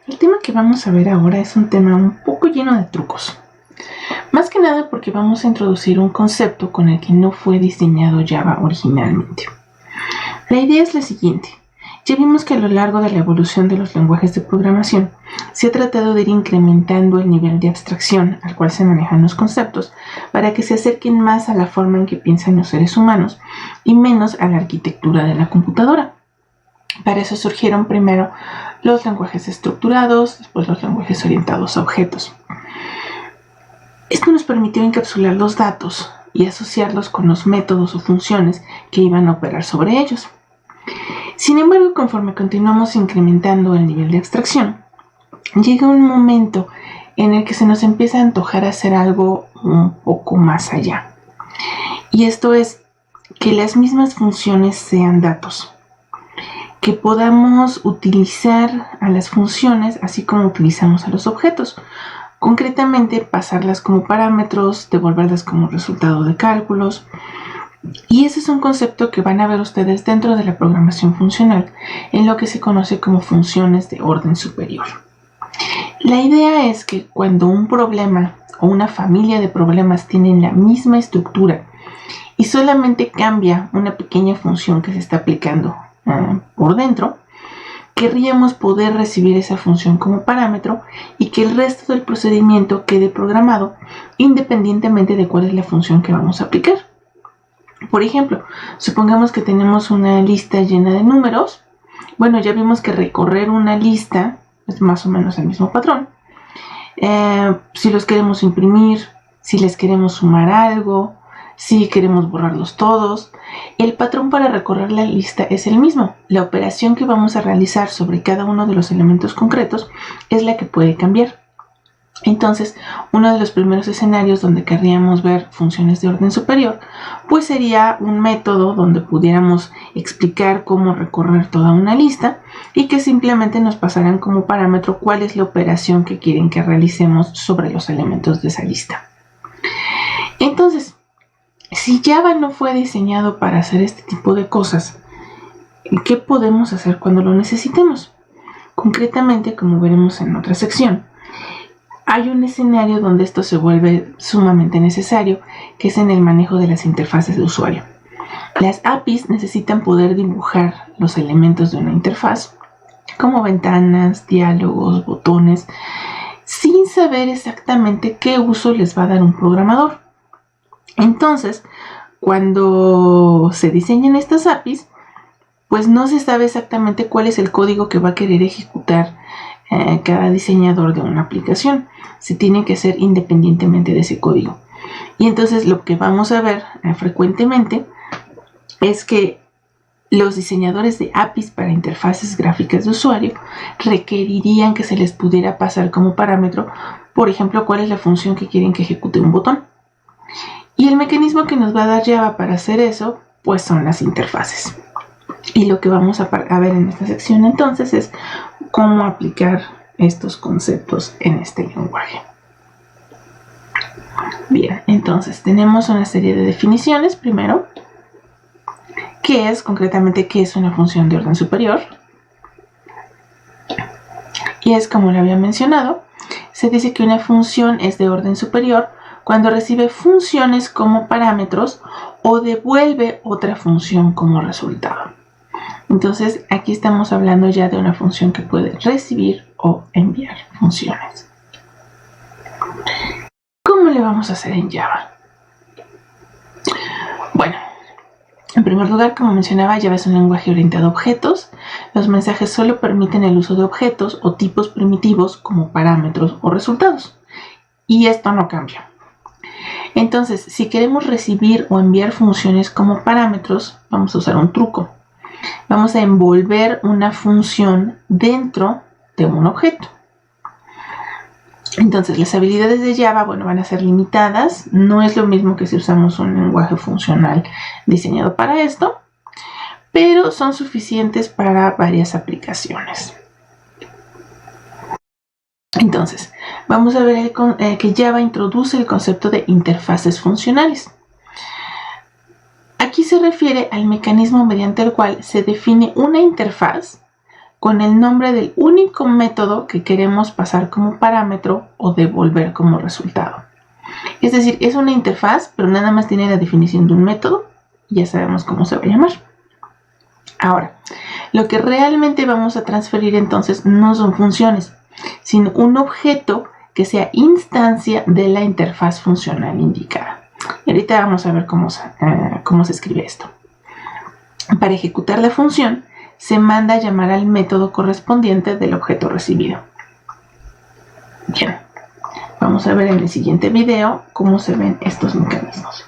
El tema que vamos a ver ahora es un tema un poco lleno de trucos. Más que nada porque vamos a introducir un concepto con el que no fue diseñado Java originalmente. La idea es la siguiente. Ya vimos que a lo largo de la evolución de los lenguajes de programación se ha tratado de ir incrementando el nivel de abstracción al cual se manejan los conceptos para que se acerquen más a la forma en que piensan los seres humanos y menos a la arquitectura de la computadora. Para eso surgieron primero los lenguajes estructurados, después los lenguajes orientados a objetos. Esto nos permitió encapsular los datos y asociarlos con los métodos o funciones que iban a operar sobre ellos. Sin embargo, conforme continuamos incrementando el nivel de abstracción, llega un momento en el que se nos empieza a antojar hacer algo un poco más allá. Y esto es que las mismas funciones sean datos, que podamos utilizar a las funciones así como utilizamos a los objetos. Concretamente, pasarlas como parámetros, devolverlas como resultado de cálculos. Y ese es un concepto que van a ver ustedes dentro de la programación funcional, en lo que se conoce como funciones de orden superior. La idea es que cuando un problema o una familia de problemas tienen la misma estructura y solamente cambia una pequeña función que se está aplicando por dentro, querríamos poder recibir esa función como parámetro y que el resto del procedimiento quede programado independientemente de cuál es la función que vamos a aplicar. Por ejemplo, supongamos que tenemos una lista llena de números. Bueno, ya vimos que recorrer una lista es más o menos el mismo patrón. Si los queremos imprimir, si les queremos sumar algo, si queremos borrarlos todos, el patrón para recorrer la lista es el mismo. La operación que vamos a realizar sobre cada uno de los elementos concretos es la que puede cambiar. Entonces, uno de los primeros escenarios donde querríamos ver funciones de orden superior, pues sería un método donde pudiéramos explicar cómo recorrer toda una lista y que simplemente nos pasaran como parámetro cuál es la operación que quieren que realicemos sobre los elementos de esa lista. Entonces, si Java no fue diseñado para hacer este tipo de cosas, ¿qué podemos hacer cuando lo necesitemos? Concretamente, como veremos en otra sección, hay un escenario donde esto se vuelve sumamente necesario, que es en el manejo de las interfaces de usuario. Las APIs necesitan poder dibujar los elementos de una interfaz, como ventanas, diálogos, botones, sin saber exactamente qué uso les va a dar un programador. Entonces, cuando se diseñan estas APIs, pues no se sabe exactamente cuál es el código que va a querer ejecutar cada diseñador de una aplicación. Se tiene que hacer independientemente de ese código. Y entonces lo que vamos a ver frecuentemente es que los diseñadores de APIs para interfaces gráficas de usuario requerirían que se les pudiera pasar como parámetro, por ejemplo, cuál es la función que quieren que ejecute un botón. Y el mecanismo que nos va a dar Java para hacer eso, pues son las interfaces. Y lo que vamos a ver en esta sección entonces es cómo aplicar estos conceptos en este lenguaje. Bien, entonces tenemos una serie de definiciones. Primero, ¿qué es concretamente qué es una función de orden superior? Y es como le había mencionado, se dice que una función es de orden superior cuando recibe funciones como parámetros o devuelve otra función como resultado. Entonces, aquí estamos hablando ya de una función que puede recibir o enviar funciones. ¿Cómo le vamos a hacer en Java? Bueno, en primer lugar, como mencionaba, Java es un lenguaje orientado a objetos. Los mensajes solo permiten el uso de objetos o tipos primitivos como parámetros o resultados. Y esto no cambia. Entonces, si queremos recibir o enviar funciones como parámetros, vamos a usar un truco. Vamos a envolver una función dentro de un objeto. Entonces, las habilidades de Java, van a ser limitadas. No es lo mismo que si usamos un lenguaje funcional diseñado para esto, pero son suficientes para varias aplicaciones. Entonces, vamos a ver que Java introduce el concepto de interfaces funcionales. Aquí se refiere al mecanismo mediante el cual se define una interfaz con el nombre del único método que queremos pasar como parámetro o devolver como resultado. Es decir, es una interfaz, pero nada más tiene la definición de un método y ya sabemos cómo se va a llamar. Ahora, lo que realmente vamos a transferir entonces no son funciones, sino un objeto que sea instancia de la interfaz funcional indicada. Y ahorita vamos a ver cómo se escribe esto. Para ejecutar la función, se manda a llamar al método correspondiente del objeto recibido. Bien, vamos a ver en el siguiente video cómo se ven estos mecanismos.